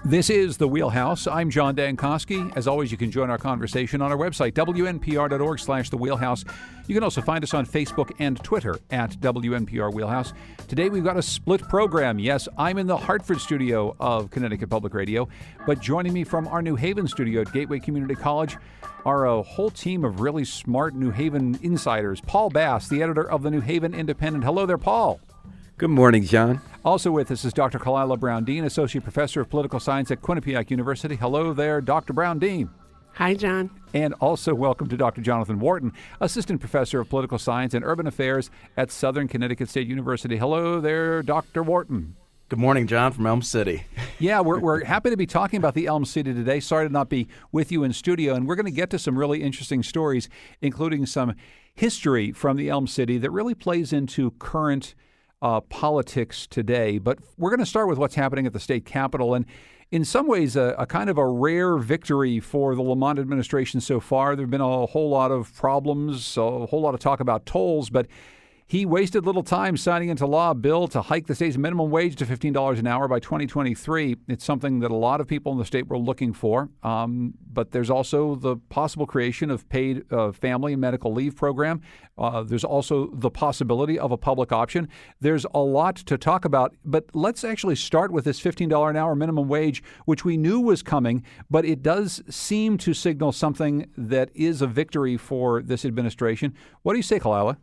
This is the Wheelhouse. I'm John Dankosky. As always, you can join our conversation on our website, wnpr.org/the Wheelhouse. You can also find us on Facebook and Twitter at WNPR Wheelhouse. Today, we've got a split program. Yes, I'm in the Hartford studio of Connecticut Public Radio, but joining me from our New Haven studio at Gateway Community College are a whole team of really smart New Haven insiders. Paul Bass, the editor of the New Haven Independent. Hello there, Paul. Good morning, John. Also with us is Dr. Kalila Brown-Dean, Associate Professor of Political Science at Quinnipiac University. Hello there, Dr. Brown-Dean. Hi, John. And also welcome to Dr. Jonathan Wharton, Assistant Professor of Political Science and Urban Affairs at Southern Connecticut State University. Hello there, Dr. Wharton. Good morning, John, from Elm City. Yeah, we're happy to be talking about the Elm City today. Sorry to not be with you in studio, and we're going to get to some really interesting stories, including some history from the Elm City that really plays into current politics today. But we're going to start with what's happening at the state capitol, and in some ways a kind of a rare victory for the Lamont administration so far. There have been a whole lot of problems, a whole lot of talk about tolls, but he wasted little time signing into law a bill to hike the state's minimum wage to $15 an hour by 2023. It's something that a lot of people in the state were looking for. But there's also the possible creation of paid family and medical leave program. There's also the possibility of a public option. There's a lot to talk about, but let's actually start with this $15 an hour minimum wage, which we knew was coming, but it does seem to signal something that is a victory for this administration. What do you say, Kalila?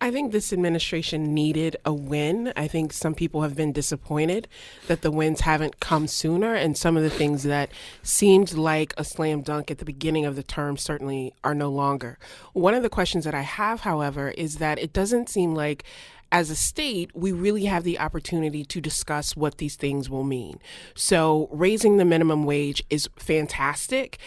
I think this administration needed a win. I think some people have been disappointed that the wins haven't come sooner, and some of the things that seemed like a slam dunk at the beginning of the term certainly are no longer. One of the questions that I have, however, is that it doesn't seem like as a state, we really have the opportunity to discuss what these things will mean. So raising the minimum wage is fantastic.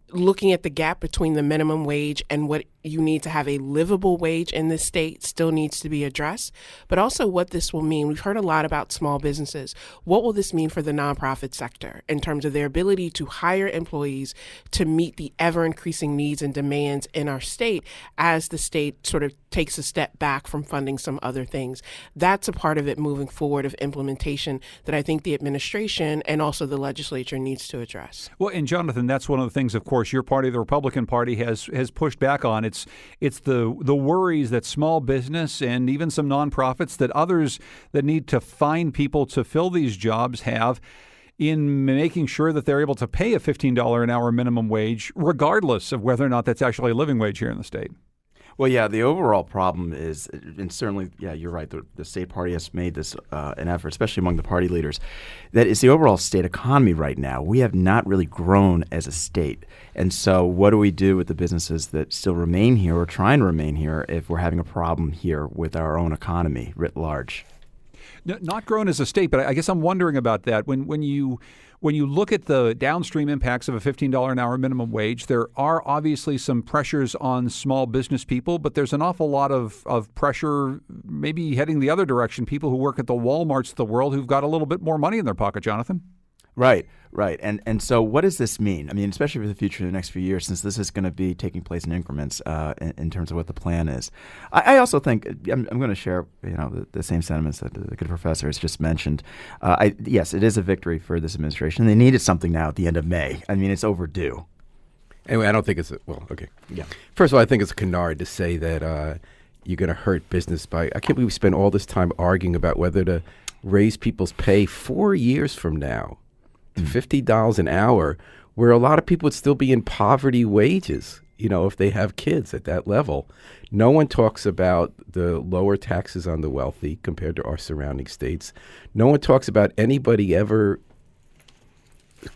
Looking at the gap between the minimum wage and what you need to have a livable wage in this state still needs to be addressed, but also what this will mean. We've heard a lot about small businesses. What will this mean for the nonprofit sector in terms of their ability to hire employees to meet the ever-increasing needs and demands in our state as the state sort of takes a step back from funding some other things? That's a part of it moving forward of implementation that I think the administration and also the legislature needs to address. Well, and Jonathan, that's one of the things, of course, your party, the Republican Party, has pushed back on. It's the worries that small business and even some nonprofits that others that need to find people to fill these jobs have in making sure that they're able to pay a $15 an hour minimum wage, regardless of whether or not that's actually a living wage here in the state. Well, yeah, the overall problem is, and certainly, yeah, you're right, the state party has made this an effort, especially among the party leaders, that is the overall state economy right now. We have not really grown as a state. And so what do we do with the businesses that still remain here or try and remain here if we're having a problem here with our own economy writ large? Not grown as a state, but I guess I'm wondering about that. When you look at the downstream impacts of a $15 an hour minimum wage, there are obviously some pressures on small business people, but there's an awful lot of pressure maybe heading the other direction, people who work at the Walmarts of the world who've got a little bit more money in their pocket, Jonathan. Right. And so what does this mean? I mean, especially for the future in the next few years, since this is going to be taking place in increments in terms of what the plan is. I also think I'm going to share, the same sentiments that the good professor has just mentioned. Yes, it is a victory for this administration. They needed something now at the end of May. I mean, it's overdue. Anyway, I don't think it's okay. Yeah. First of all, I think it's a canard to say that you're going to hurt business by. I can't believe we spend all this time arguing about whether to raise people's pay 4 years from now. $50 an hour, where a lot of people would still be in poverty wages, if they have kids at that level. No one talks about the lower taxes on the wealthy compared to our surrounding states. No one talks about anybody ever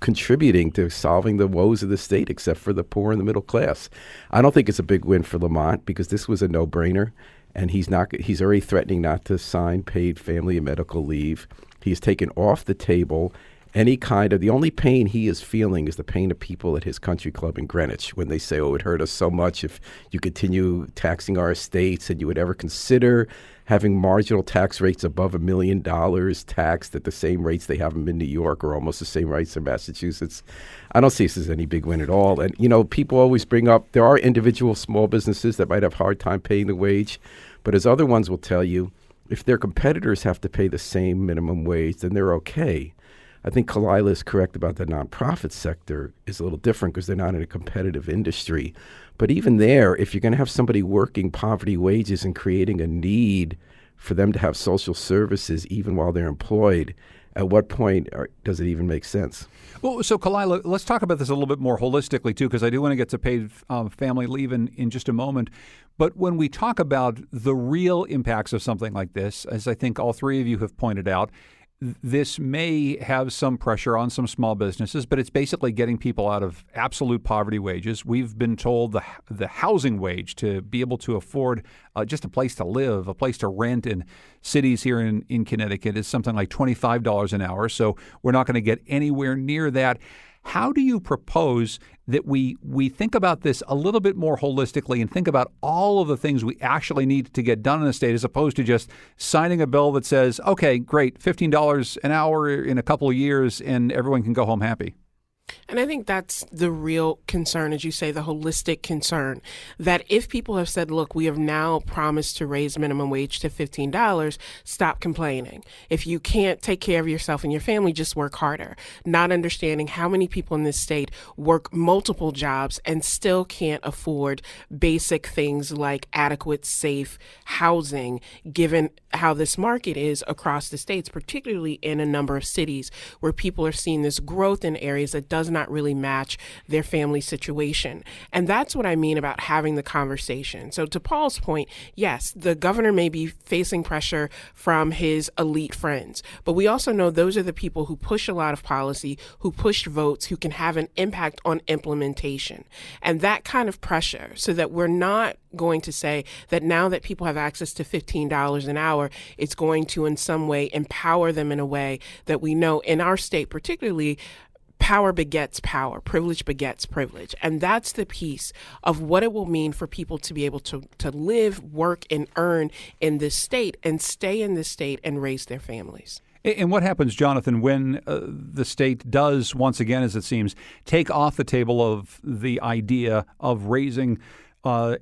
contributing to solving the woes of the state except for the poor and the middle class. I don't think it's a big win for Lamont because this was a no-brainer, and he's already threatening not to sign paid family and medical leave. He's taken off the table the only pain he is feeling is the pain of people at his country club in Greenwich when they say, it would hurt us so much if you continue taxing our estates and you would ever consider having marginal tax rates above $1 million taxed at the same rates they have them in New York or almost the same rates in Massachusetts. I don't see this as any big win at all. And, people always bring up there are individual small businesses that might have a hard time paying the wage. But as other ones will tell you, if their competitors have to pay the same minimum wage, then they're okay. I think Kalila is correct about the nonprofit sector is a little different because they're not in a competitive industry. But even there, if you're going to have somebody working poverty wages and creating a need for them to have social services even while they're employed, at what point does it even make sense? Well, so Kalila, let's talk about this a little bit more holistically, too, because I do want to get to paid family leave in just a moment. But when we talk about the real impacts of something like this, as I think all three of you have pointed out, this may have some pressure on some small businesses, but it's basically getting people out of absolute poverty wages. We've been told the housing wage to be able to afford just a place to live, a place to rent in cities here in Connecticut is something like $25 an hour. So we're not going to get anywhere near that. How do you propose that we think about this a little bit more holistically and think about all of the things we actually need to get done in the state as opposed to just signing a bill that says, okay, great, $15 an hour in a couple of years and everyone can go home happy? And I think that's the real concern, as you say, the holistic concern, that if people have said, look, we have now promised to raise minimum wage to $15, stop complaining. If you can't take care of yourself and your family, just work harder. Not understanding how many people in this state work multiple jobs and still can't afford basic things like adequate, safe housing, given how this market is across the states, particularly in a number of cities where people are seeing this growth in areas that does not really match their family situation. And that's what I mean about having the conversation. So to Paul's point, yes, the governor may be facing pressure from his elite friends, but we also know those are the people who push a lot of policy, who push votes, who can have an impact on implementation. And that kind of pressure, so that we're not going to say that now that people have access to $15 an hour, it's going to in some way empower them in a way that we know in our state particularly, power begets power, privilege begets privilege. And that's the piece of what it will mean for people to be able to live, work, and earn in this state and stay in this state and raise their families. And what happens, Jonathan, when the state does, once again, as it seems, take off the table of the idea of raising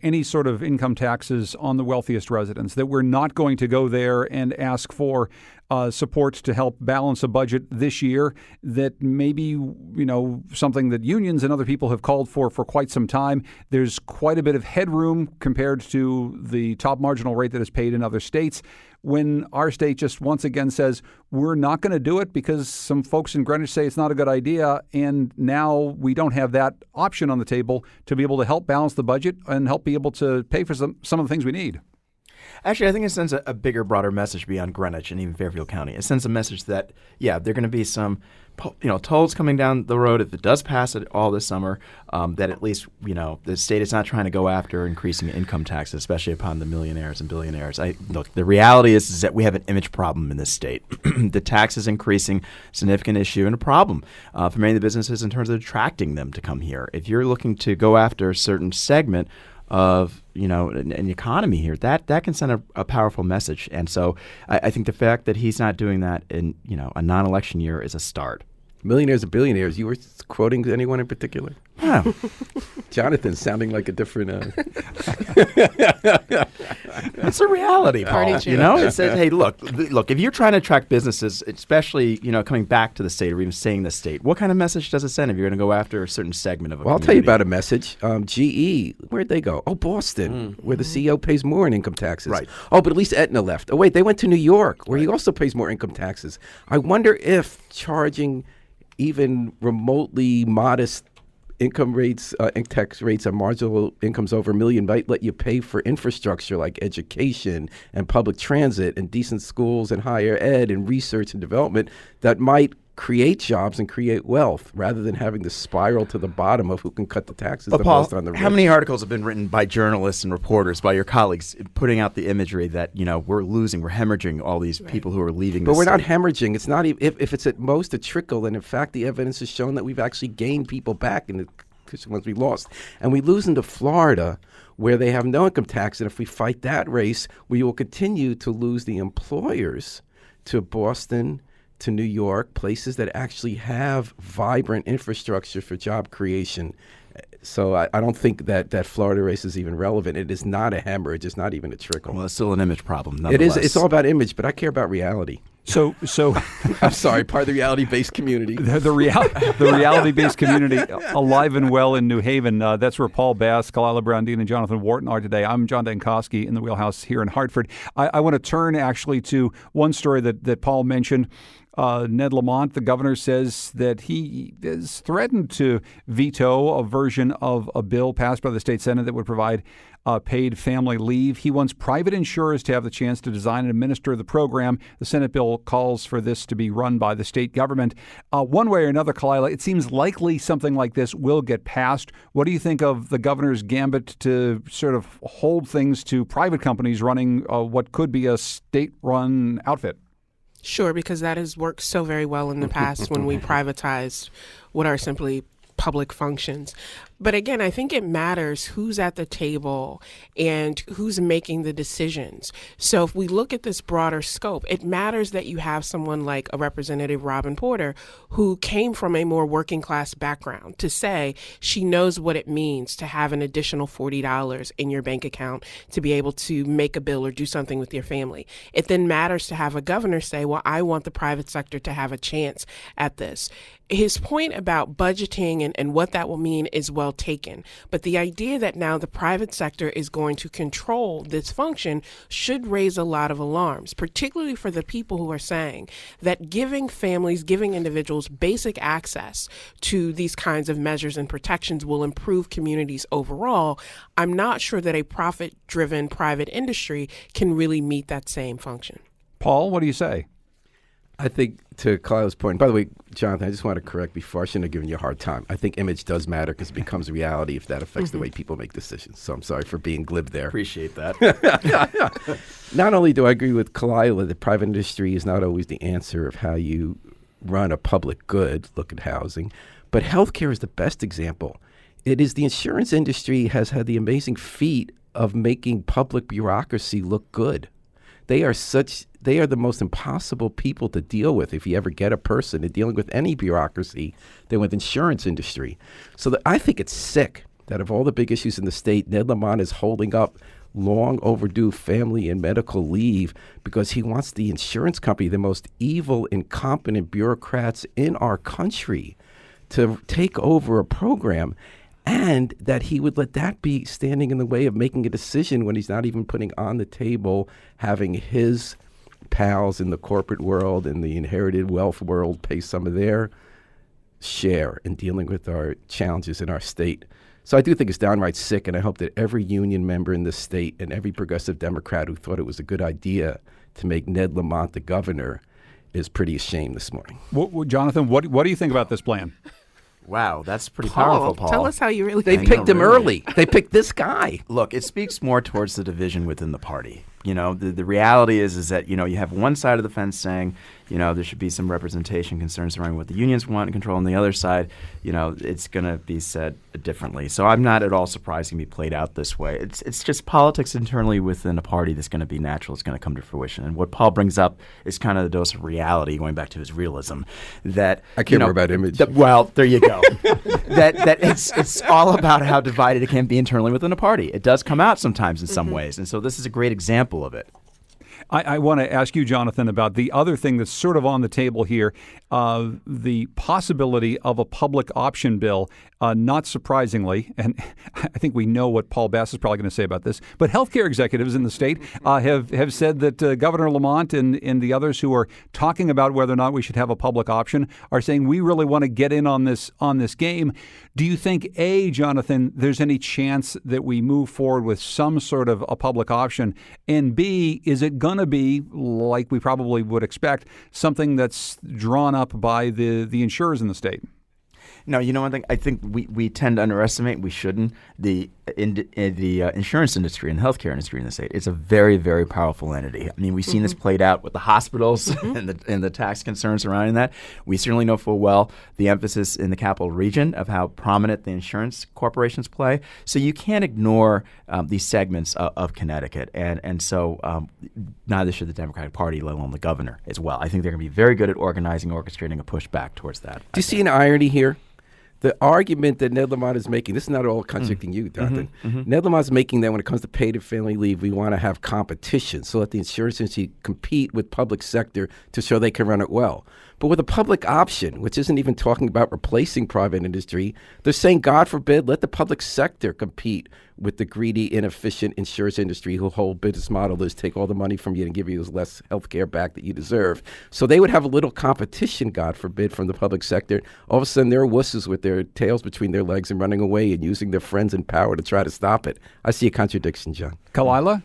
any sort of income taxes on the wealthiest residents, that we're not going to go there and ask for support to help balance a budget this year, that maybe, something that unions and other people have called for quite some time. There's quite a bit of headroom compared to the top marginal rate that is paid in other states. When our state just once again says we're not going to do it because some folks in Greenwich say it's not a good idea, and now we don't have that option on the table to be able to help balance the budget and help be able to pay for some of the things we need. Actually, I think it sends a bigger, broader message beyond Greenwich and even Fairfield County. It sends a message that, there are going to be some, tolls coming down the road if it does pass it all this summer, that at least, the state is not trying to go after increasing income taxes, especially upon the millionaires and billionaires. Look, the reality is that we have an image problem in this state. The tax is increasing, significant issue and a problem for many of the businesses in terms of attracting them to come here. If you're looking to go after a certain segment of an economy here, that can send a powerful message. And so I think the fact that he's not doing that in a non-election year is a start. Millionaires and billionaires. You were quoting anyone in particular? Oh. Jonathan sounding like a different. It's a reality, Paul. It says, hey, look. If you're trying to attract businesses, especially coming back to the state or even staying in the state, what kind of message does it send if you're going to go after a certain segment of a Well, community? I'll tell you about a message. GE, where'd they go? Oh, Boston, where the CEO pays more in income taxes. Right. Oh, but at least Aetna left. Oh, wait, they went to New York, where he also pays more income taxes. I wonder if charging even remotely modest income rates, tax rates on marginal incomes over $1 million might let you pay for infrastructure like education and public transit and decent schools and higher ed and research and development that might create jobs and create wealth rather than having to spiral to the bottom of who can cut the taxes But the Paul, most on the rich. how many articles have been written by journalists and reporters, by your colleagues, putting out the imagery that, we're hemorrhaging all these people who are leaving But the we're state? not hemorrhaging. It's not even, if it's at most a trickle, and in fact the evidence has shown that we've actually gained people back in the ones we lost. And we lose into Florida, where they have no income tax, and if we fight that race, we will continue to lose the employers to Boston, to New York, places that actually have vibrant infrastructure for job creation. So I don't think that Florida race is even relevant. It is not a hemorrhage. It's not even a trickle. Well, it's still an image problem, It nonetheless. is. It's all about image, but I care about reality. So I'm sorry, part of the reality-based community. the reality-based community alive and well in New Haven. That's where Paul Bass, Kalila Brown-Dean, and Jonathan Wharton are today. I'm John Dankosky in the Wheelhouse here in Hartford. I want to turn actually to one story that Paul mentioned. Ned Lamont, the governor, says that he has threatened to veto a version of a bill passed by the state Senate that would provide paid family leave. He wants private insurers to have the chance to design and administer the program. The Senate bill calls for this to be run by the state government. One way or another, Kalila, it seems likely something like this will get passed. What do you think of the governor's gambit to sort of hold things to private companies running what could be a state-run outfit? Sure, because that has worked so very well in the past when we privatized what are simply public functions. But again, I think it matters who's at the table and who's making the decisions. So if we look at this broader scope, it matters that you have someone like a Representative Robin Porter who came from a more working class background to say she knows what it means to have an additional $40 in your bank account to be able to make a bill or do something with your family. It then matters to have a governor say, well, I want the private sector to have a chance at this. His point about budgeting and what that will mean is well taken. But the idea that now the private sector is going to control this function should raise a lot of alarms, particularly for the people who are saying that giving families, giving individuals basic access to these kinds of measures and protections will improve communities overall. I'm not sure that a profit-driven private industry can really meet that same function. Paul, what do you say? I think to Kalila's point, by the way, Jonathan, I just want to correct before. I shouldn't have given you a hard time. I think image does matter because it becomes reality if that affects the way people make decisions. So I'm sorry for being glib there. Appreciate that. Not only do I agree with Kalila that private industry is not always the answer of how you run a public good, look at housing, but healthcare is the best example. It is the insurance industry has had the amazing feat of making public bureaucracy look good. They are the most impossible people to deal with if you ever get a person in dealing with any bureaucracy than with insurance industry. So I think it's sick that of all the big issues in the state, Ned Lamont is holding up long overdue family and medical leave because he wants the insurance company, the most evil, incompetent bureaucrats in our country, to take over a program. And that he would let that be standing in the way of making a decision when he's not even putting on the table having his pals in the corporate world and the inherited wealth world pay some of their share in dealing with our challenges in our state. So I do think it's downright sick, and I hope that every union member in the state and every progressive Democrat who thought it was a good idea to make Ned Lamont the governor is pretty ashamed this morning. Jonathan, what do you think about this plan? Wow, that's pretty powerful, Paul. Tell us how you really They think. picked him early. They picked this guy. Look, it speaks more towards the division within the party. You know, the reality is that, you know, you have one side of the fence saying, you know, there should be some representation concerns surrounding what the unions want and control. On the other side, you know, it's going to be said differently. So I'm not at all surprised it can be played out this way. It's just politics internally within a party that's going to be natural. It's going to come to fruition. And what Paul brings up is kind of the dose of reality, going back to his realism. That I care more about image. Well, there you go. that it's all about how divided it can be internally within a party. It does come out sometimes in some ways. And so this is a great example of it. I want to ask you, Jonathan, about the other thing that's sort of on the table here, the possibility of a public option bill. Not surprisingly, and I think we know what Paul Bass is probably going to say about this, but healthcare executives in the state have said that Governor Lamont and the others who are talking about whether or not we should have a public option are saying we really want to get in on this game. Do you think, A, Jonathan, there's any chance that we move forward with some sort of a public option? And B, is it going to be, like we probably would expect, something that's drawn up by the insurers in the state? No, you know one thing. I think we tend to underestimate. We shouldn't the insurance industry and healthcare industry in the state. It's a very, very powerful entity. I mean, we've seen this played out with the hospitals and the tax concerns surrounding that. We certainly know full well the emphasis in the capital region of how prominent the insurance corporations play. So you can't ignore these segments of Connecticut, and so neither should the Democratic Party, let alone the governor as well. I think they're going to be very good at organizing, orchestrating a pushback towards that. Do you see an irony here? The argument that Ned Lamont is making, this is not all contradicting you, Jonathan. Ned Lamont is making that when it comes to paid and family leave, we want to have competition so that the insurance industry compete with public sector to show they can run it well. But with a public option, which isn't even talking about replacing private industry, they're saying, God forbid, let the public sector compete with the greedy, inefficient insurance industry whose whole business model is take all the money from you and give you less health care back that you deserve. So they would have a little competition, God forbid, from the public sector. All of a sudden, they're wusses with their tails between their legs and running away and using their friends in power to try to stop it. I see a contradiction, John. Kalila?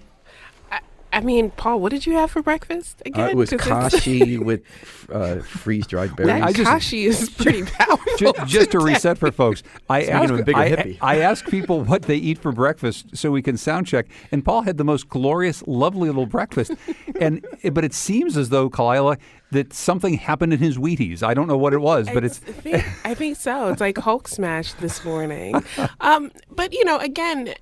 I mean, Paul, what did you have for breakfast again? It was kashi with freeze-dried berries. That kashi is pretty powerful. Just to reset for folks, I Speaking of a bigger hippie. I ask people what they eat for breakfast so we can sound check, and Paul had the most glorious, lovely little breakfast. But it seems as though, Kalila, that something happened in his Wheaties. I don't know what it was, but I think so. It's like Hulk smash this morning. But, again,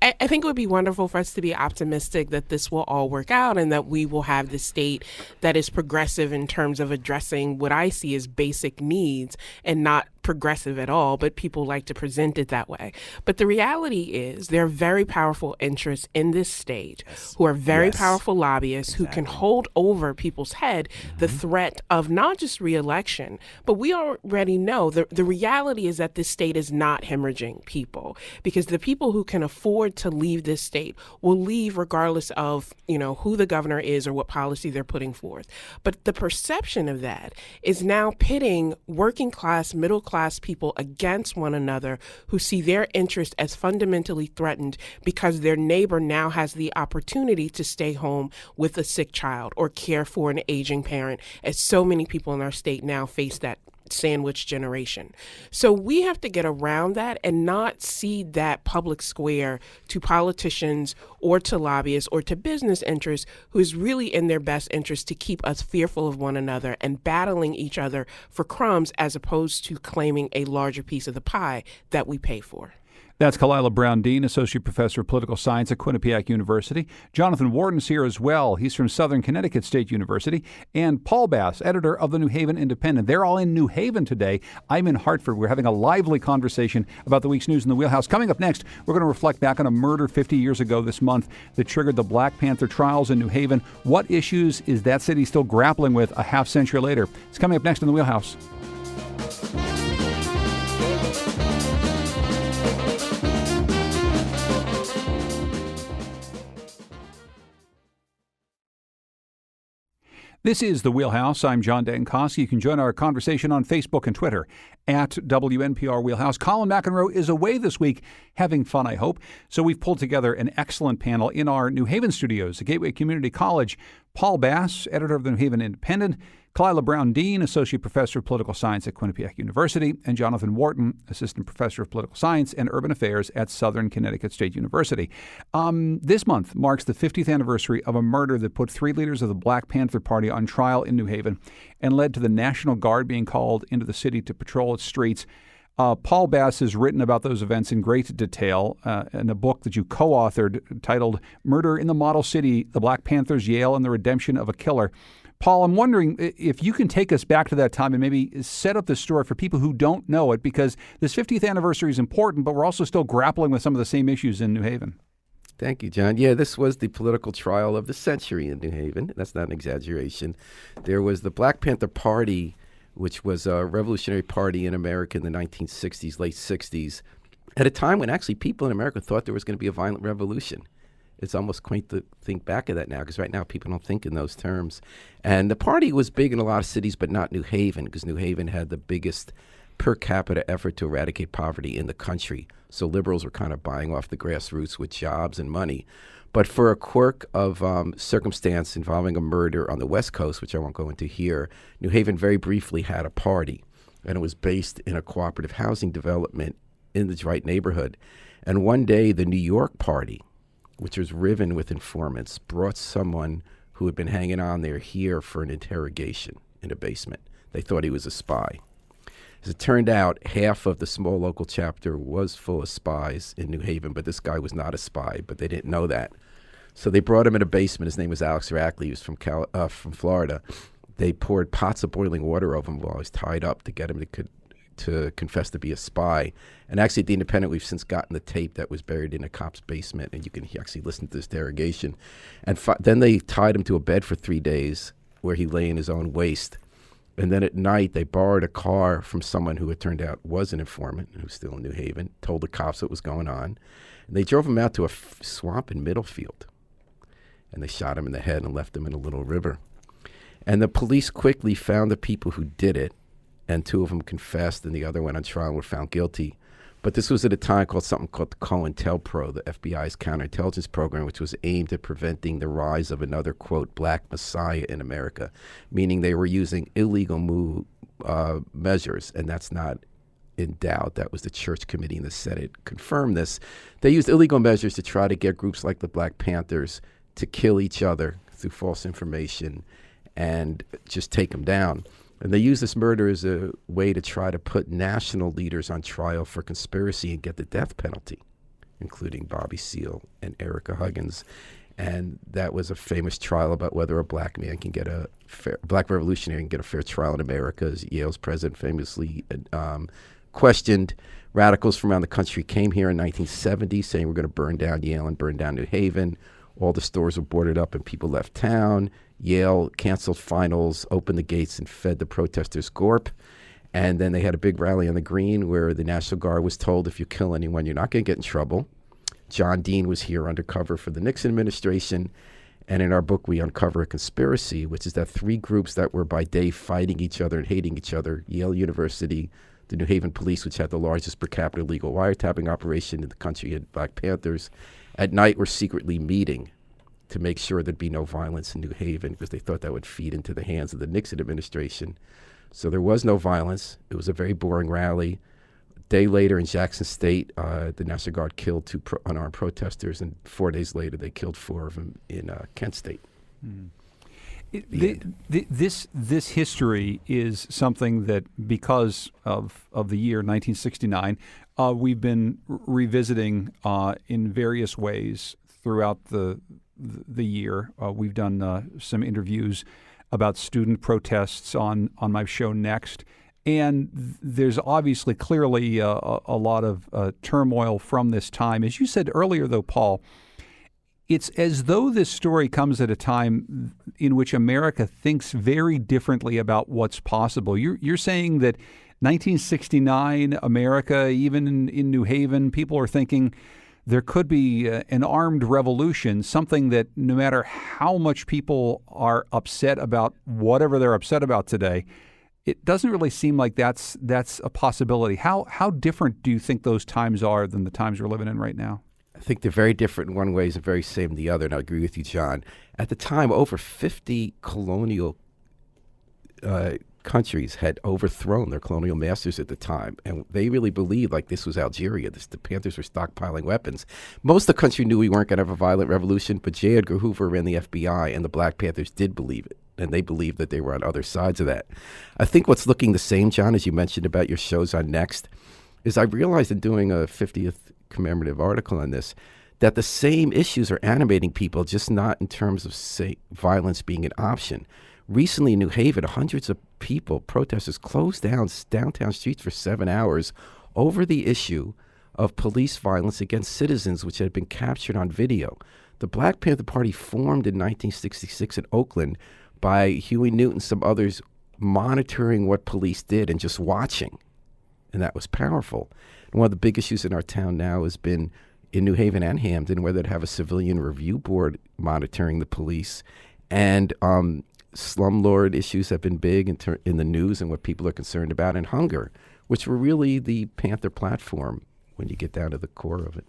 I think it would be wonderful for us to be optimistic that this will all work out and that we will have the state that is progressive in terms of addressing what I see as basic needs and not progressive at all, but people like to present it that way. But the reality is there are very powerful interests in this state who are very powerful lobbyists who can hold over people's head the threat of not just reelection, but we already know the reality is that this state is not hemorrhaging people because the people who can afford to leave this state will leave regardless of, who the governor is or what policy they're putting forth. But the perception of that is now pitting working class, middle class people against one another who see their interest as fundamentally threatened because their neighbor now has the opportunity to stay home with a sick child or care for an aging parent, as so many people in our state now face that sandwich generation. So we have to get around that and not cede that public square to politicians or to lobbyists or to business interests who is really in their best interest to keep us fearful of one another and battling each other for crumbs as opposed to claiming a larger piece of the pie that we pay for. That's Kalila Brown Dean, Associate Professor of Political Science at Quinnipiac University. Jonathan Wharton's here as well. He's from Southern Connecticut State University. And Paul Bass, editor of the New Haven Independent. They're all in New Haven today. I'm in Hartford. We're having a lively conversation about the week's news in the Wheelhouse. Coming up next, we're going to reflect back on a murder 50 years ago this month that triggered the Black Panther trials in New Haven. What issues is that city still grappling with a half century later? It's coming up next in the Wheelhouse. This is The Wheelhouse. I'm John Dankosky. You can join our conversation on Facebook and Twitter at WNPR Wheelhouse. Colin McEnroe is away this week, having fun, I hope. So we've pulled together an excellent panel in our New Haven studios at Gateway Community College. Paul Bass, editor of the New Haven Independent, Kalila Brown Dean, Associate Professor of Political Science at Quinnipiac University, and Jonathan Wharton, Assistant Professor of Political Science and Urban Affairs at Southern Connecticut State University. This month marks the 50th anniversary of a murder that put 3 leaders of the Black Panther Party on trial in New Haven and led to the National Guard being called into the city to patrol its streets. Paul Bass has written about those events in great detail in a book that you co-authored titled Murder in the Model City, The Black Panthers, Yale, and the Redemption of a Killer. Paul, I'm wondering if you can take us back to that time and maybe set up the story for people who don't know it, because this 50th anniversary is important, but we're also still grappling with some of the same issues in New Haven. Thank you, John. Yeah, this was the political trial of the century in New Haven. That's not an exaggeration. There was the Black Panther Party, which was a revolutionary party in America in the 1960s, late 60s, at a time when actually people in America thought there was going to be a violent revolution. It's almost quaint to think back of that now, because right now people don't think in those terms. And the party was big in a lot of cities, but not New Haven, because New Haven had the biggest per capita effort to eradicate poverty in the country. So liberals were kind of buying off the grassroots with jobs and money. But for a quirk of circumstance involving a murder on the West Coast, which I won't go into here, New Haven very briefly had a party, and it was based in a cooperative housing development in the right neighborhood. And one day, the New York party, which was riven with informants, brought someone who had been hanging on there here for an interrogation in a basement. They thought he was a spy. As it turned out, half of the small local chapter was full of spies in New Haven, but this guy was not a spy, but they didn't know that. So they brought him in a basement. His name was Alex Rackley. He was from Florida. They poured pots of boiling water over him while he was tied up to get him to confess to be a spy. And actually, at the Independent, we've since gotten the tape that was buried in a cop's basement, and you can actually listen to this interrogation. And then they tied him to a bed for 3 days where he lay in his own waste. And then at night, they borrowed a car from someone who it turned out was an informant, who's still in New Haven, told the cops what was going on. And they drove him out to a swamp in Middlefield. And they shot him in the head and left him in a little river. And the police quickly found the people who did it, and 2 of them confessed, and the other went on trial and were found guilty. But this was at a time called the COINTELPRO, the FBI's counterintelligence program, which was aimed at preventing the rise of another, quote, black messiah in America, meaning they were using illegal measures, and that's not in doubt. That was the Church Committee in the Senate confirmed this. They used illegal measures to try to get groups like the Black Panthers to kill each other through false information and just take them down. And they used this murder as a way to try to put national leaders on trial for conspiracy and get the death penalty, including Bobby Seale and Erica Huggins. And that was a famous trial about whether a black man can get black revolutionary can get a fair trial in America, as Yale's president famously questioned. Radicals from around the country came here in 1970 saying we're going to burn down Yale and burn down New Haven. All the stores were boarded up and people left town. Yale canceled finals, opened the gates, and fed the protesters gorp. And then they had a big rally on the Green where the National Guard was told, if you kill anyone, you're not going to get in trouble. John Dean was here undercover for the Nixon administration. And in our book, we uncover a conspiracy, which is that 3 groups that were by day fighting each other and hating each other, Yale University, the New Haven police, which had the largest per capita legal wiretapping operation in the country, had Black Panthers, at night were secretly meeting to make sure there'd be no violence in New Haven because they thought that would feed into the hands of the Nixon administration. So there was no violence. It was a very boring rally. A day later in Jackson State, the National Guard killed 2 unarmed protesters, and 4 days later they killed 4 of them in Kent State. This history is something that, because of the year 1969, we've been revisiting in various ways throughout the year. We've done some interviews about student protests on my show Next. And there's obviously clearly a lot of turmoil from this time. As you said earlier, though, Paul, it's as though this story comes at a time in which America thinks very differently about what's possible. You're saying that 1969 America, even in New Haven, people are thinking there could be an armed revolution, something that no matter how much people are upset about whatever they're upset about today, it doesn't really seem like that's a possibility. How different do you think those times are than the times we're living in right now? I think they're very different in one way and very same in the other, and I agree with you, John. At the time, over 50 colonial countries had overthrown their colonial masters at the time, and they really believed like this was Algeria. The Panthers were stockpiling weapons. Most of the country knew we weren't going to have a violent revolution, but J. Edgar Hoover ran the FBI, and the Black Panthers did believe it, and they believed that they were on other sides of that. I think what's looking the same, John, as you mentioned about your shows on Next, is I realized in doing a 50th commemorative article on this, that the same issues are animating people, just not in terms of, say, violence being an option. Recently in New Haven, hundreds of people, protesters, closed down downtown streets for 7 hours over the issue of police violence against citizens, which had been captured on video. The Black Panther Party formed in 1966 in Oakland by Huey Newton and some others monitoring what police did and just watching. And that was powerful. And one of the big issues in our town now has been in New Haven and Hampden, whether to have a civilian review board monitoring the police. And slumlord issues have been big in the news and what people are concerned about, and hunger, which were really the Panther platform when you get down to the core of it.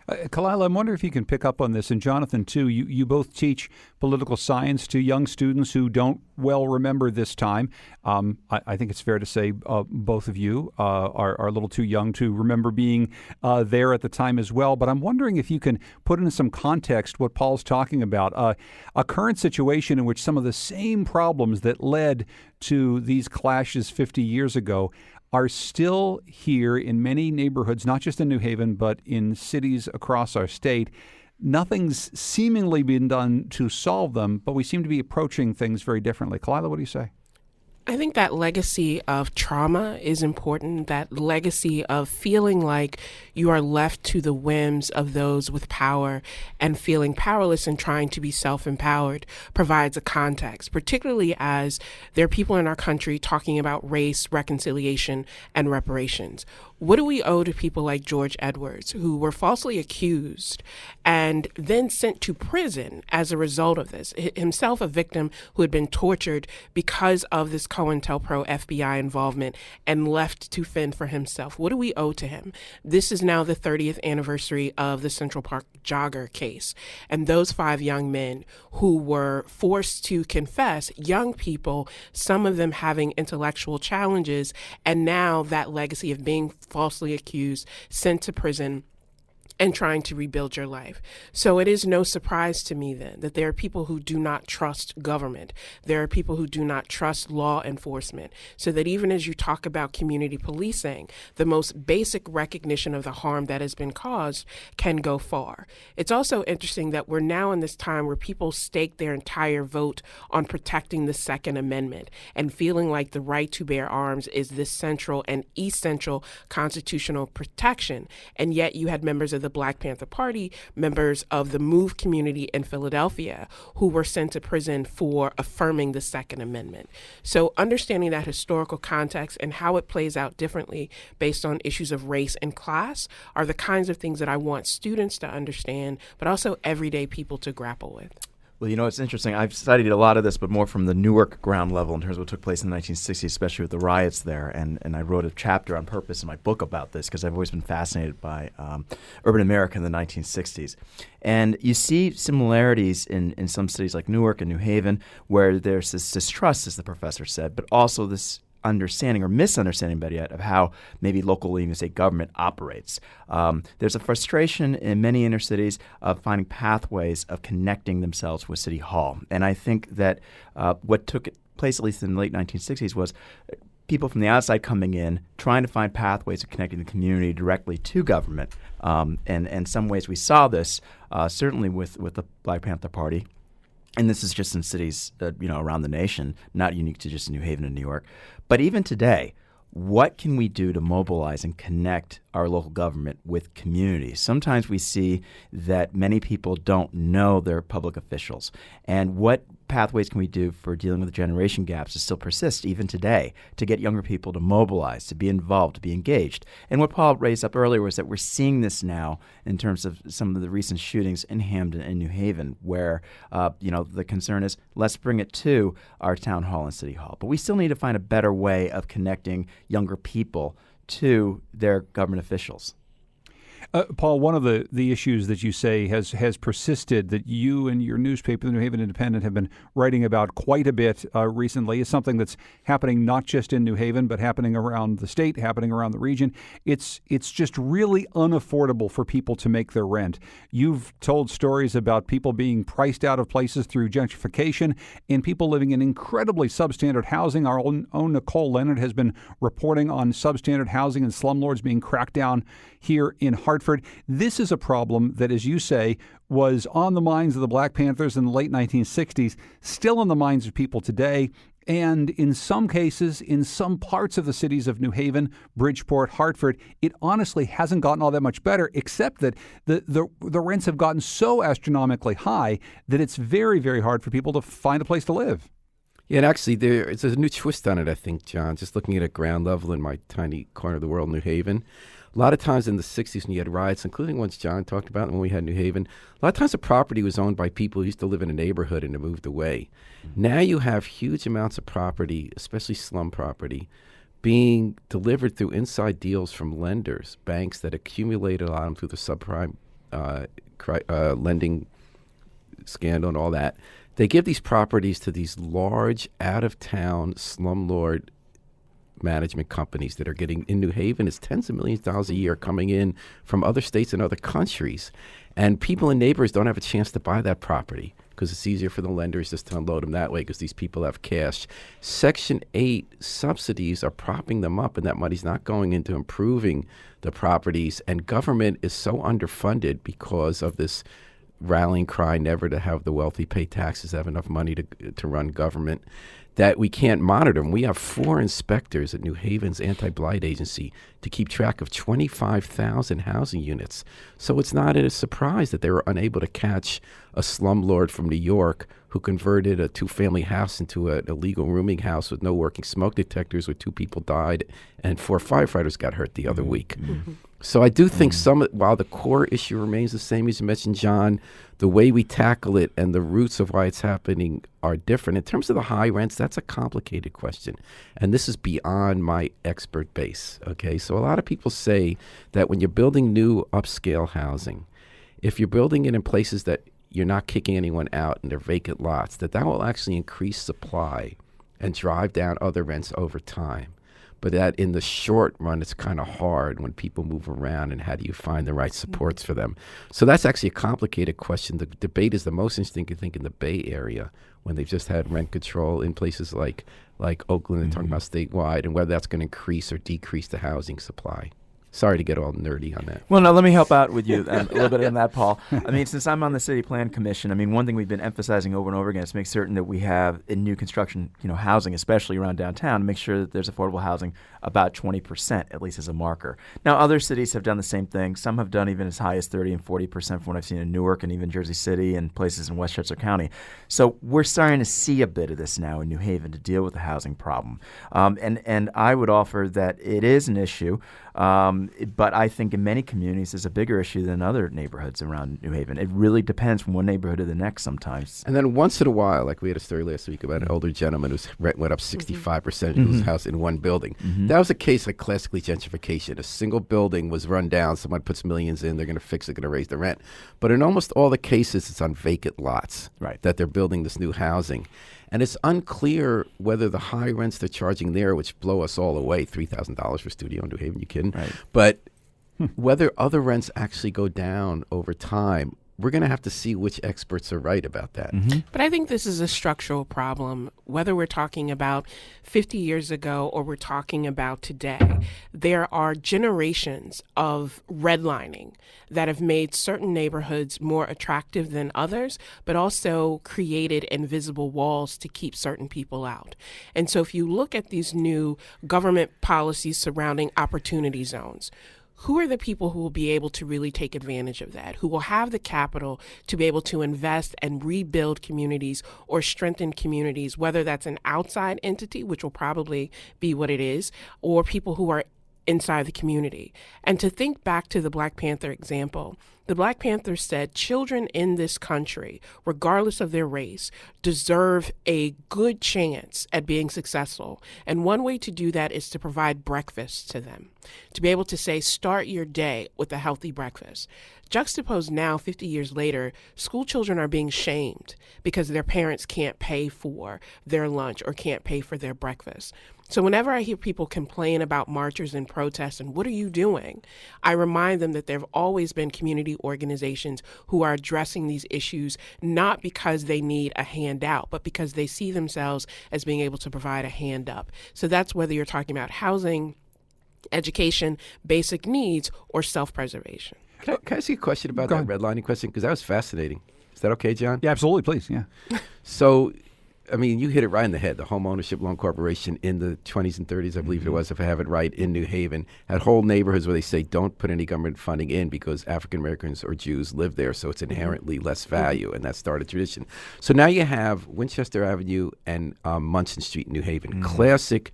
Kalila, I wonder if you can pick up on this, and Jonathan, too. You both teach political science to young students who don't well remember this time. I think it's fair to say both of you are a little too young to remember being there at the time as well. But I'm wondering if you can put in some context what Paul's talking about, a current situation in which some of the same problems that led to these clashes 50 years ago are still here in many neighborhoods, not just in New Haven, but in cities across our state. Nothing's seemingly been done to solve them, but we seem to be approaching things very differently. Kalila, what do you say? I think that legacy of trauma is important. That legacy of feeling like you are left to the whims of those with power and feeling powerless and trying to be self-empowered provides a context, particularly as there are people in our country talking about race, reconciliation, and reparations. What do we owe to people like George Edwards, who were falsely accused and then sent to prison as a result of this? Himself a victim who had been tortured because of this COINTELPRO FBI involvement and left to fend for himself. What do we owe to him? This is now the 30th anniversary of the Central Park jogger case. And those 5 young men who were forced to confess, young people, some of them having intellectual challenges, and now that legacy of being falsely accused, sent to prison, and trying to rebuild your life. So it is no surprise to me then that there are people who do not trust government. There are people who do not trust law enforcement. So that even as you talk about community policing, the most basic recognition of the harm that has been caused can go far. It's also interesting that we're now in this time where people stake their entire vote on protecting the Second Amendment and feeling like the right to bear arms is this central and essential constitutional protection. And yet you had members of the Black Panther Party, members of the MOVE community in Philadelphia, who were sent to prison for affirming the Second Amendment. So understanding that historical context and how it plays out differently based on issues of race and class are the kinds of things that I want students to understand, but also everyday people to grapple with. Well, it's interesting. I've studied a lot of this, but more from the Newark ground level in terms of what took place in the 1960s, especially with the riots there. And I wrote a chapter on purpose in my book about this because I've always been fascinated by urban America in the 1960s. And you see similarities in some cities like Newark and New Haven where there's this distrust, as the professor said, but also this understanding or misunderstanding, better yet, of how maybe local, even state government operates. There's a frustration in many inner cities of finding pathways of connecting themselves with City Hall. And I think that what took place, at least in the late 1960s, was people from the outside coming in, trying to find pathways of connecting the community directly to government. And in some ways we saw this certainly with the Black Panther Party. And this is just in cities, around the nation, not unique to just New Haven and New York. But even today, what can we do to mobilize and connect our local government with communities? Sometimes we see that many people don't know their public officials. And what pathways can we do for dealing with the generation gaps that still persist even today to get younger people to mobilize, to be involved, to be engaged? And what Paul raised up earlier was that we're seeing this now in terms of some of the recent shootings in Hamden and New Haven where, the concern is let's bring it to our town hall and city hall. But we still need to find a better way of connecting younger people to their government officials. Paul, one of the issues that you say has persisted that you and your newspaper, the New Haven Independent, have been writing about quite a bit recently is something that's happening not just in New Haven, but happening around the state, happening around the region. It's just really unaffordable for people to make their rent. You've told stories about people being priced out of places through gentrification and people living in incredibly substandard housing. Our own Nicole Leonard has been reporting on substandard housing and slumlords being cracked down here in Hartford. This is a problem that, as you say, was on the minds of the Black Panthers in the late 1960s, still on the minds of people today. And in some cases, in some parts of the cities of New Haven, Bridgeport, Hartford, it honestly hasn't gotten all that much better, except that the rents have gotten so astronomically high that it's very, very hard for people to find a place to live. Yeah, and actually, there's a new twist on it, I think, John, just looking at a ground level in my tiny corner of the world, New Haven. A lot of times in the 60s when you had riots, including ones John talked about when we had New Haven, a lot of times the property was owned by people who used to live in a neighborhood and have moved away. Mm-hmm. Now you have huge amounts of property, especially slum property, being delivered through inside deals from lenders, banks that accumulated a lot of them through the subprime lending scandal and all that. They give these properties to these large, out-of-town slumlord management companies that are getting, in New Haven, it's tens of millions of dollars a year coming in from other states and other countries. And people and neighbors don't have a chance to buy that property because it's easier for the lenders just to unload them that way because these people have cash. Section 8 subsidies are propping them up, and that money's not going into improving the properties. And government is so underfunded because of this rallying cry never to have the wealthy pay taxes, have enough money to run government, that we can't monitor them. We have 4 inspectors at New Haven's anti-blight agency to keep track of 25,000 housing units. So it's not a surprise that they were unable to catch a slumlord from New York who converted a 2-family house into an illegal rooming house with no working smoke detectors, where 2 people died and 4 firefighters got hurt the other week. So I do think while the core issue remains the same, as you mentioned, John, the way we tackle it and the roots of why it's happening are different. In terms of the high rents, that's a complicated question. And this is beyond my expert base, okay? So a lot of people say that when you're building new upscale housing, if you're building it in places that you're not kicking anyone out and they're vacant lots, that will actually increase supply and drive down other rents over time. But that in the short run, it's kind of hard when people move around, and how do you find the right supports for them? So that's actually a complicated question. The debate is the most interesting, I think, in the Bay Area, when they've just had rent control in places like Oakland, and talking about statewide, and whether that's going to increase or decrease the housing supply. Sorry to get all nerdy on that. Well, no, let me help out with you a little bit on that, Paul. I mean, since I'm on the City Plan Commission, I mean, one thing we've been emphasizing over and over again is to make certain that we have in new construction, housing, especially around downtown, to make sure that there's affordable housing about 20%, at least as a marker. Now, other cities have done the same thing. Some have done even as high as 30 and 40% from what I've seen in Newark and even Jersey City and places in Westchester County. So we're starting to see a bit of this now in New Haven to deal with the housing problem. And I would offer that it is an issue. But I think in many communities it's a bigger issue than other neighborhoods around New Haven. It really depends from one neighborhood to the next sometimes. And then once in a while, like we had a story last week about an older gentleman whose rent went up 65% in his house in one building. That was a case like classically gentrification. A single building was run down, someone puts millions in, they're going to fix it, going to raise the rent. But in almost all the cases, it's on vacant lots that they're building this new housing. And it's unclear whether the high rents they're charging there, which blow us all away, $3,000 for studio in New Haven, you kidding? Right. But whether other rents actually go down over time, we're going to have to see which experts are right about that. But I think this is a structural problem, whether we're talking about 50 years ago or we're talking about today. There are generations of redlining that have made certain neighborhoods more attractive than others, but also created invisible walls to keep certain people out. And so if you look at these new government policies surrounding opportunity zones, who are the people who will be able to really take advantage of that, who will have the capital to be able to invest and rebuild communities or strengthen communities, whether that's an outside entity, which will probably be what it is, or people who are inside the community? And to think back to the Black Panther example, the Black Panthers said children in this country, regardless of their race, deserve a good chance at being successful. And one way to do that is to provide breakfast to them, to be able to say, start your day with a healthy breakfast. Juxtaposed now, 50 years later, school children are being shamed because their parents can't pay for their lunch or can't pay for their breakfast. So whenever I hear people complain about marchers and protests and what are you doing, I remind them that there have always been community organizations who are addressing these issues, not because they need a handout, but because they see themselves as being able to provide a hand up. So that's whether you're talking about housing, education, basic needs, or self-preservation. Can I ask you a question about that redlining question? Because that was fascinating. Is that okay, John? Yeah, absolutely, please. Yeah. So, I mean, you hit it right in the head. The Home Ownership Loan Corporation in the 20s and 30s, I believe it was, if I have it right, in New Haven, had whole neighborhoods where they say don't put any government funding in because African Americans or Jews live there, so it's inherently less value, and that started tradition. So now you have Winchester Avenue and Munson Street in New Haven, classic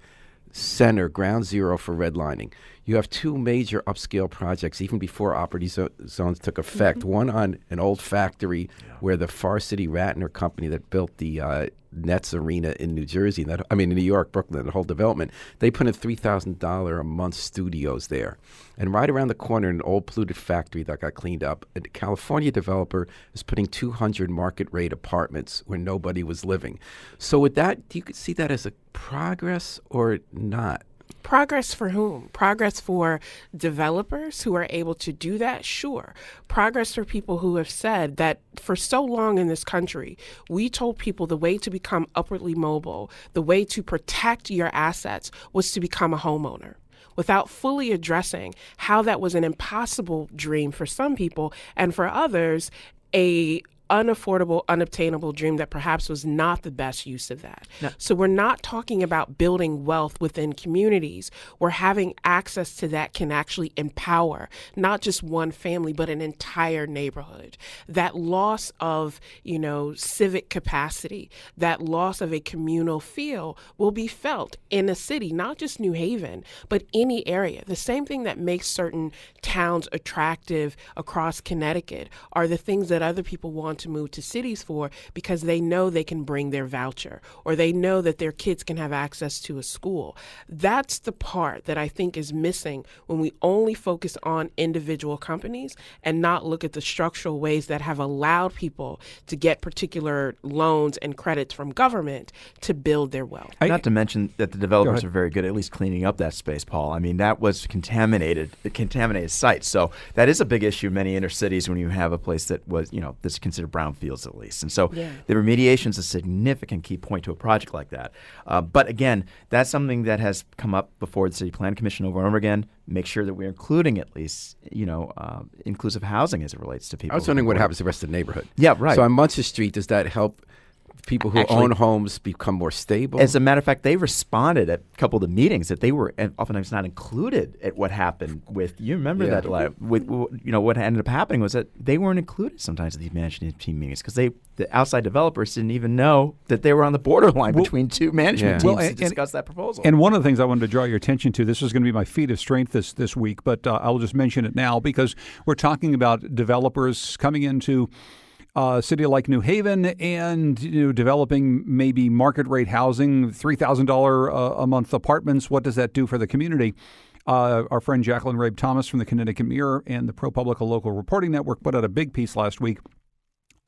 center, ground zero for redlining. You have 2 major upscale projects, even before operating zones took effect. One on an old factory where the Far City Ratner company that built the Nets Arena in New Jersey, in New York, Brooklyn, the whole development, they put in $3,000 a month studios there. And right around the corner, an old polluted factory that got cleaned up, a California developer is putting 200 market rate apartments where nobody was living. So with that, do you see that as a progress or not? Progress for whom? Progress for developers who are able to do that? Sure. Progress for people who have said that for so long in this country, we told people the way to become upwardly mobile, the way to protect your assets was to become a homeowner, without fully addressing how that was an impossible dream for some people, and for others, a unaffordable, unobtainable dream that perhaps was not the best use of that. No. So we're not talking about building wealth within communities where having access to that can actually empower not just one family, but an entire neighborhood. That loss of, civic capacity, that loss of a communal feel will be felt in a city, not just New Haven, but any area. The same thing that makes certain towns attractive across Connecticut are the things that other people want to move to cities for because they know they can bring their voucher or they know that their kids can have access to a school. That's the part that I think is missing when we only focus on individual companies and not look at the structural ways that have allowed people to get particular loans and credits from government to build their wealth. Not to mention that the developers are very good at least cleaning up that space, Paul. I mean, that was contaminated site. So that is a big issue in many inner cities when you have a place that was, that's considered brownfields at least. And so the remediation is a significant key point to a project like that. But again, that's something that has come up before the City Plan Commission over and over again. Make sure that we're including at least, inclusive housing as it relates to people. I was wondering what happens to the rest of the neighborhood. Yeah, right. So on Muncie Street, does that help people who own homes become more stable? As a matter of fact, they responded at a couple of the meetings that they were oftentimes not included at what happened with, you remember that, with, what ended up happening was that they weren't included sometimes at these management team meetings because the outside developers didn't even know that they were on the borderline between two management teams to discuss that proposal. And one of the things I wanted to draw your attention to, this is going to be my feat of strength this week, but I'll just mention it now because we're talking about developers coming into a city like New Haven and developing maybe market rate housing, $3,000 a month apartments. What does that do for the community? Our friend Jacqueline Rabe Thomas from the Connecticut Mirror and the ProPublica Local Reporting Network put out a big piece last week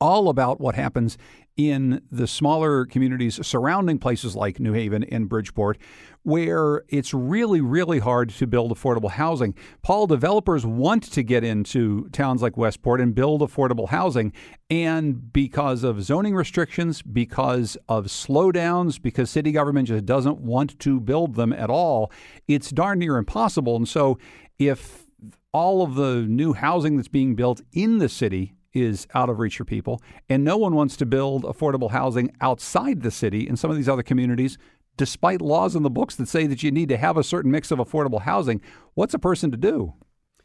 all about what happens in the smaller communities surrounding places like New Haven and Bridgeport, where it's really, really hard to build affordable housing. Paul, developers want to get into towns like Westport and build affordable housing. And because of zoning restrictions, because of slowdowns, because city government just doesn't want to build them at all, it's darn near impossible. And so if all of the new housing that's being built in the city is out of reach for people, and no one wants to build affordable housing outside the city in some of these other communities, despite laws in the books that say that you need to have a certain mix of affordable housing, what's a person to do?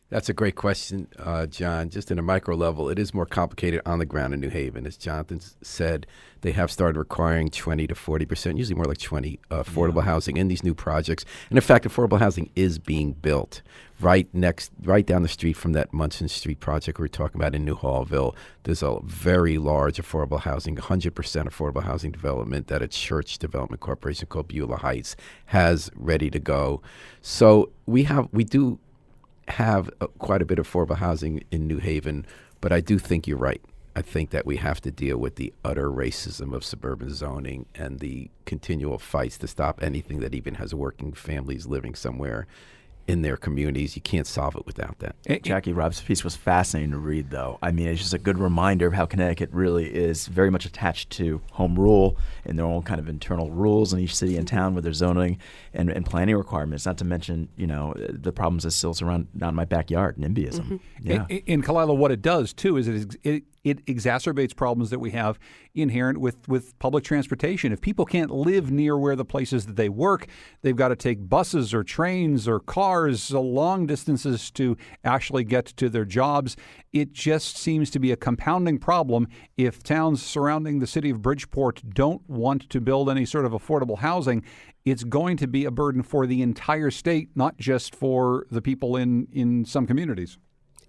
That's a great question, John. Just in a micro level, it is more complicated on the ground in New Haven. As Jonathan said, they have started requiring 20 to 40%, usually more like 20, affordable housing in these new projects. And in fact, affordable housing is being built right down the street from that Munson Street project we were talking about in New Hallville. There's a very large affordable housing, 100% affordable housing development that a church development corporation called Beulah Heights has ready to go. So we do have quite a bit of affordable housing in New Haven, but I do think you're right. I think that we have to deal with the utter racism of suburban zoning and the continual fights to stop anything that even has working families living somewhere in their communities. You can't solve it without that. Jackie Rob's piece was fascinating to read, though. I mean, it's just a good reminder of how Connecticut really is very much attached to home rule and their own kind of internal rules in each city and town with their zoning and planning requirements, not to mention, the problems that still surround down my backyard, NIMBYism. Mm-hmm. Yeah. In Kalila, what it does, too, is it exacerbates problems that we have inherent with public transportation. If people can't live near where the places that they work, they've got to take buses or trains or cars long distances to actually get to their jobs. It just seems to be a compounding problem if towns surrounding the city of Bridgeport don't want to build any sort of affordable housing. It's going to be a burden for the entire state, not just for the people in some communities.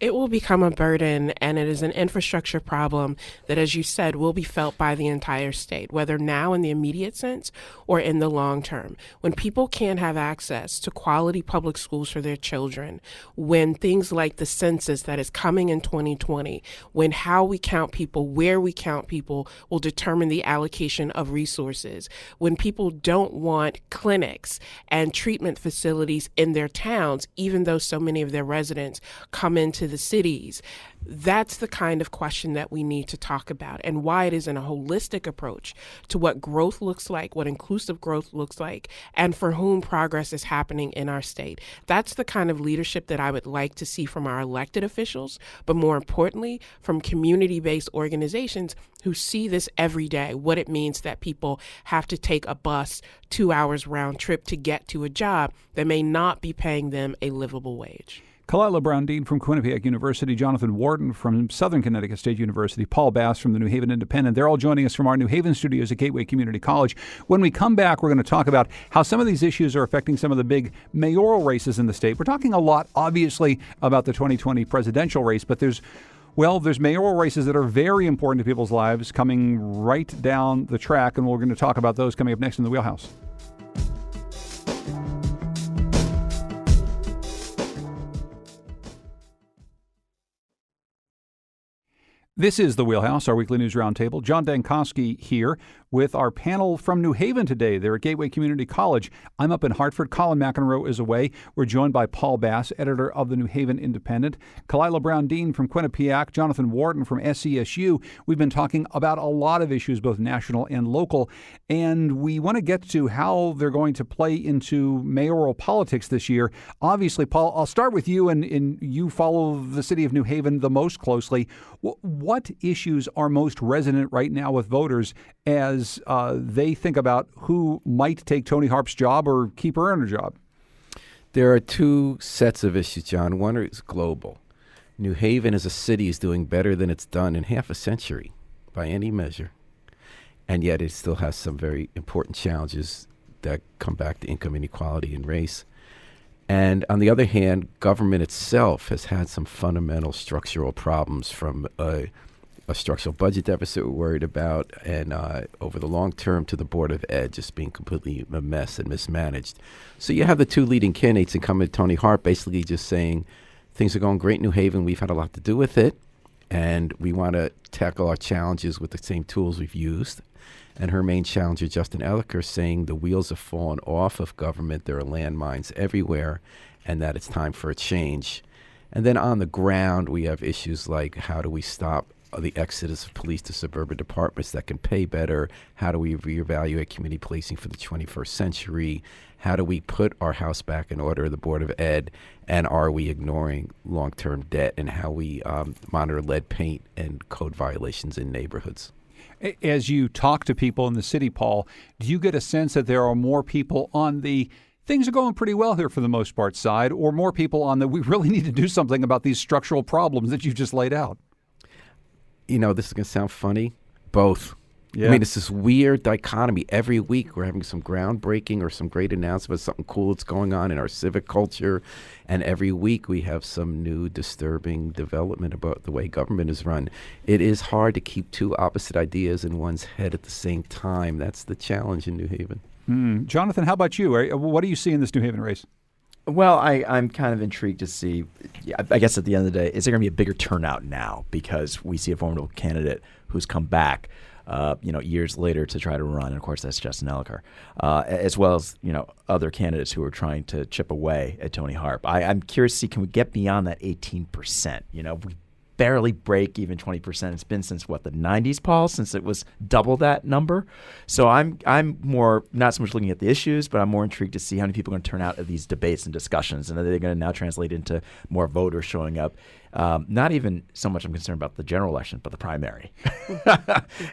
It will become a burden, and it is an infrastructure problem that, as you said, will be felt by the entire state, whether now in the immediate sense or in the long term. When people can't have access to quality public schools for their children, when things like the census that is coming in 2020, when how we count people, where we count people will determine the allocation of resources, when people don't want clinics and treatment facilities in their towns, even though so many of their residents come into to the cities. That's the kind of question that we need to talk about, and why it isn't a holistic approach to what growth looks like, what inclusive growth looks like, and for whom progress is happening in our state. That's the kind of leadership that I would like to see from our elected officials, but more importantly, from community-based organizations who see this every day, what it means that people have to take a bus 2 hours round trip to get to a job that may not be paying them a livable wage. Kalila Brown-Dean from Quinnipiac University, Jonathan Warden from Southern Connecticut State University, Paul Bass from the New Haven Independent. They're all joining us from our New Haven studios at Gateway Community College. When we come back, we're going to talk about how some of these issues are affecting some of the big mayoral races in the state. We're talking a lot, obviously, about the 2020 presidential race, but there's mayoral races that are very important to people's lives coming right down the track, and we're going to talk about those coming up next in the Wheelhouse. This is the Wheelhouse, our weekly news roundtable. John Dankosky here with our panel from New Haven today. They're at Gateway Community College. I'm up in Hartford. Colin McEnroe is away. We're joined by Paul Bass, editor of the New Haven Independent, Kalila Brown-Dean from Quinnipiac, Jonathan Warden from SCSU. We've been talking about a lot of issues, both national and local, and we want to get to how they're going to play into mayoral politics this year. Obviously, Paul, I'll start with you, and you follow the city of New Haven the most closely. What issues are most resonant right now with voters as they think about who might take Toni Harp's job or keep her in her job? There are two sets of issues, John. One is global. New Haven as a city is doing better than it's done in half a century by any measure. And yet it still has some very important challenges that come back to income inequality and race. And on the other hand, government itself has had some fundamental structural problems, from a structural budget deficit we're worried about, and over the long term to the Board of Ed just being completely a mess and mismanaged. So you have the two leading candidates, incumbent Toni Harp, basically just saying things are going great in New Haven. We've had a lot to do with it, and we want to tackle our challenges with the same tools we've used. And her main challenger, Justin Elicker, saying the wheels have fallen off of government. There are landmines everywhere, and that it's time for a change. And then on the ground, we have issues like, how do we stop the exodus of police to suburban departments that can pay better? How do we reevaluate community policing for the 21st century? How do we put our house back in order, the Board of Ed? And are we ignoring long-term debt, and how we monitor lead paint and code violations in neighborhoods? As you talk to people in the city, Paul, do you get a sense that there are more people on the things are going pretty well here for the most part side, or more people on the we really need to do something about these structural problems that you've just laid out? You know, this is going to sound funny. Both. Yeah. I mean, it's this weird dichotomy. Every week we're having some groundbreaking or some great announcement, something cool that's going on in our civic culture. And every week we have some new disturbing development about the way government is run. It is hard to keep two opposite ideas in one's head at the same time. That's the challenge in New Haven. Jonathan, how about you? What do you see in this New Haven race? Well, I'm kind of intrigued to see, I guess at the end of the day, is there going to be a bigger turnout now because we see a formidable candidate who's come back years later to try to run, and of course that's Justin Elicker, as well as other candidates who are trying to chip away at Toni Harp. I'm curious to see, can we get beyond that 18%? We barely break even 20%. It's been since the 90s, Paul, since it was double that number. So I'm more not so much looking at the issues, but I'm more intrigued to see how many people are going to turn out at these debates and discussions, and are they going to now translate into more voters showing up. Not even so much I'm concerned about the general election, but the primary,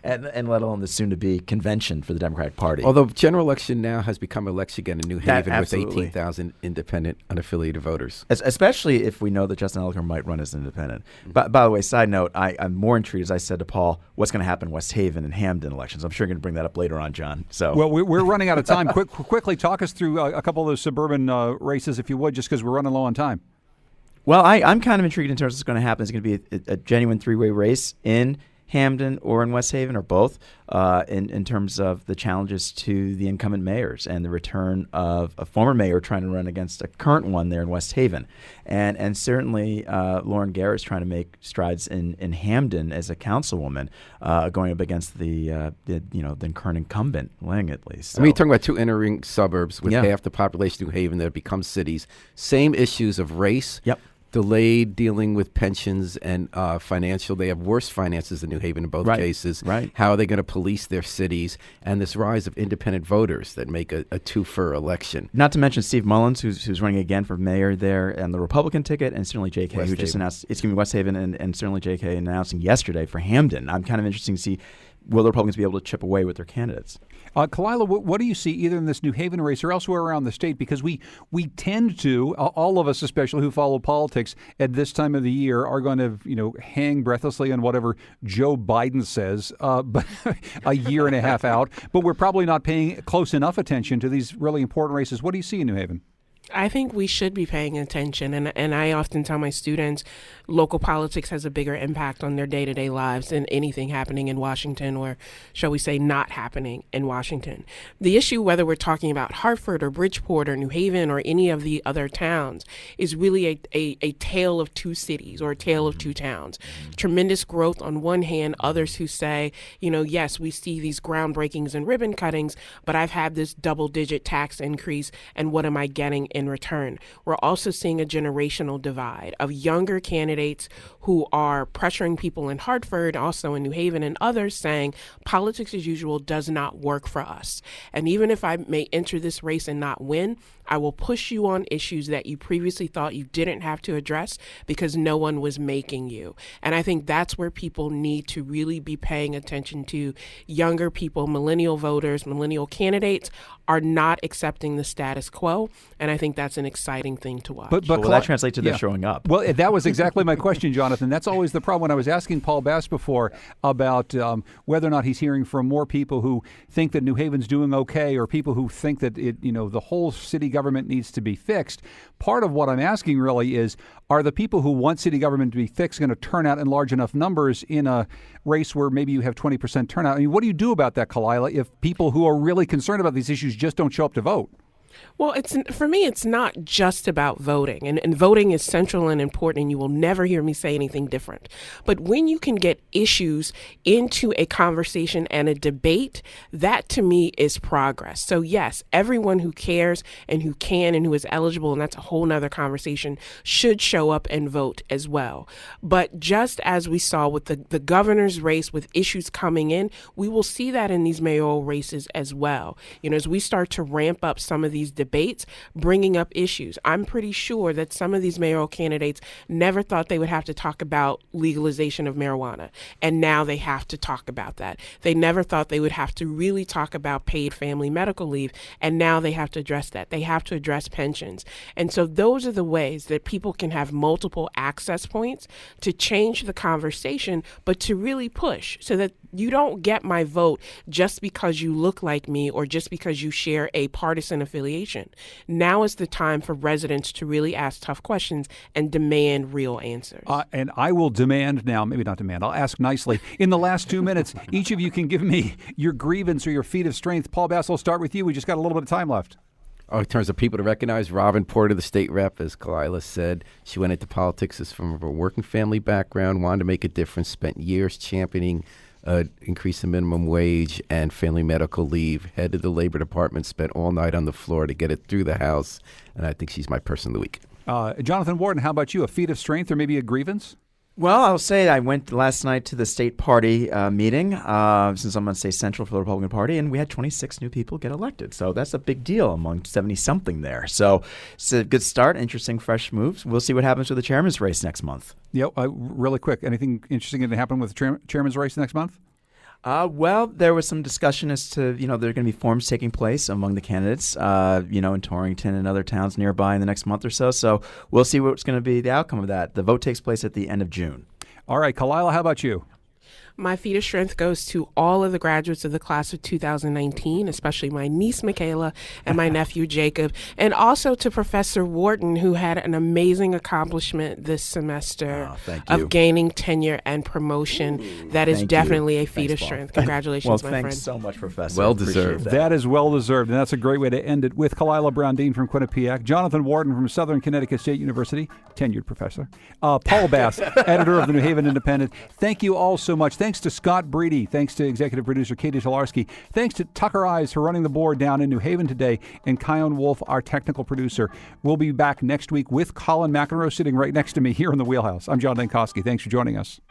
and let alone the soon-to-be convention for the Democratic Party. Although general election now has become election again in New Haven with Absolutely. 18,000 independent, unaffiliated voters. Especially if we know that Justin Elicker might run as an independent. But by the way, side note, I'm more intrigued, as I said to Paul, what's going to happen in West Haven and Hamden elections. I'm sure you're going to bring that up later on, John. So, well, we're running out of time. Quickly talk us through a couple of those suburban races, if you would, just because we're running low on time. Well, I'm kind of intrigued in terms of what's going to happen. It's going to be a genuine three-way race in Hamden or in West Haven, or both, in terms of the challenges to the incumbent mayors and the return of a former mayor trying to run against a current one there in West Haven. And certainly Lauren Garrett's trying to make strides in Hamden as a councilwoman, going up against the current incumbent, Lang, at least. So. I mean, you're talking about two entering suburbs with half the population of New Haven that have become cities. Same issues of race. Yep. delayed dealing with pensions and financial. They have worse finances than New Haven in both cases. Right. How are they going to police their cities? And this rise of independent voters that make a two-for election. Not to mention Steve Mullins, who's running again for mayor there on the Republican ticket, and certainly J.K., who just announced, West Haven, and certainly J.K. announcing yesterday for Hamden. I'm kind of interested to see, will the Republicans be able to chip away with their candidates? Kalila, what do you see either in this New Haven race or elsewhere around the state? Because we tend to, all of us especially who follow politics at this time of the year, are going to hang breathlessly on whatever Joe Biden says, but a year and a half out. But we're probably not paying close enough attention to these really important races. What do you see in New Haven? I think we should be paying attention. And I often tell my students local politics has a bigger impact on their day-to-day lives than anything happening in Washington, or shall we say not happening in Washington. The issue, whether we're talking about Hartford or Bridgeport or New Haven or any of the other towns, is really a tale of two cities or a tale of two towns. Tremendous growth on one hand, others who say, yes, we see these groundbreakings and ribbon cuttings, but I've had this double-digit tax increase, and what am I getting in return? We're also seeing a generational divide of younger candidates who are pressuring people in Hartford, also in New Haven, and others saying politics as usual does not work for us. And even if I may enter this race and not win, I will push you on issues that you previously thought you didn't have to address because no one was making you. And I think that's where people need to really be paying attention to. Younger people, millennial voters, millennial candidates are not accepting the status quo. And I think that's an exciting thing to watch. But will that translate to them showing up? Well, that was exactly my question, Jonathan. That's always the problem. When I was asking Paul Bass before about whether or not he's hearing from more people who think that New Haven's doing okay, or people who think that the whole city government needs to be fixed. Part of what I'm asking really is, are the people who want city government to be fixed going to turn out in large enough numbers in a race where maybe you have 20% turnout? I mean, what do you do about that, Kalila, if people who are really concerned about these issues just don't show up to vote? Well, for me, it's not just about voting, and voting is central and important, and you will never hear me say anything different. But when you can get issues into a conversation and a debate, that to me is progress. So yes, everyone who cares and who can and who is eligible, and that's a whole nother conversation, should show up and vote as well. But just as we saw with the governor's race with issues coming in, we will see that in these mayoral races as well. As we start to ramp up some of these debates, bringing up issues. I'm pretty sure that some of these mayoral candidates never thought they would have to talk about legalization of marijuana, and now they have to talk about that. They never thought they would have to really talk about paid family medical leave, and now they have to address that. They have to address pensions. And so those are the ways that people can have multiple access points to change the conversation, but to really push so that you don't get my vote just because you look like me or just because you share a partisan affiliation. Now is the time for residents to really ask tough questions and demand real answers. And I will demand now, maybe not demand, I'll ask nicely. In the last 2 minutes, each of you can give me your grievance or your feat of strength. Paul Bass, I'll start with you. We just got a little bit of time left. In terms of people to recognize, Robin Porter, the state rep, as Kalila said, she went into politics as from a working family background, wanted to make a difference, spent years championing increase the minimum wage and family medical leave, head of the Labor Department, spent all night on the floor to get it through the House, and I think she's my person of the week. Jonathan Warden, how about you? A feat of strength or maybe a grievance? Well, I'll say I went last night to the state party meeting, since I'm on State Central for the Republican Party, and we had 26 new people get elected. So that's a big deal among 70-something there. So it's a good start, interesting, fresh moves. We'll see what happens with the chairman's race next month. Yeah, really quick, anything interesting going to happen with the chairman's race next month? Well, there was some discussion as to, there are going to be forums taking place among the candidates, in Torrington and other towns nearby in the next month or so. So we'll see what's going to be the outcome of that. The vote takes place at the end of June. All right, Kalila, how about you? My feat of strength goes to all of the graduates of the class of 2019, especially my niece, Michaela, and my nephew, Jacob, and also to Professor Wharton, who had an amazing accomplishment this semester of gaining tenure and promotion. That is definitely a feat of strength. Congratulations, my friend. Thanks so much, Professor. Well deserved. That is well deserved, and that's a great way to end it with Kalila Brown-Dean from Quinnipiac, Jonathan Warden from Southern Connecticut State University, tenured professor, Paul Bass, editor of the New Haven Independent. Thank you all so much. Thanks to Scott Breedy. Thanks to executive producer Katie Tolarski. Thanks to Tucker Eyes for running the board down in New Haven today, and Kion Wolf, our technical producer. We'll be back next week with Colin McEnroe sitting right next to me here in the Wheelhouse. I'm John Dankosky. Thanks for joining us.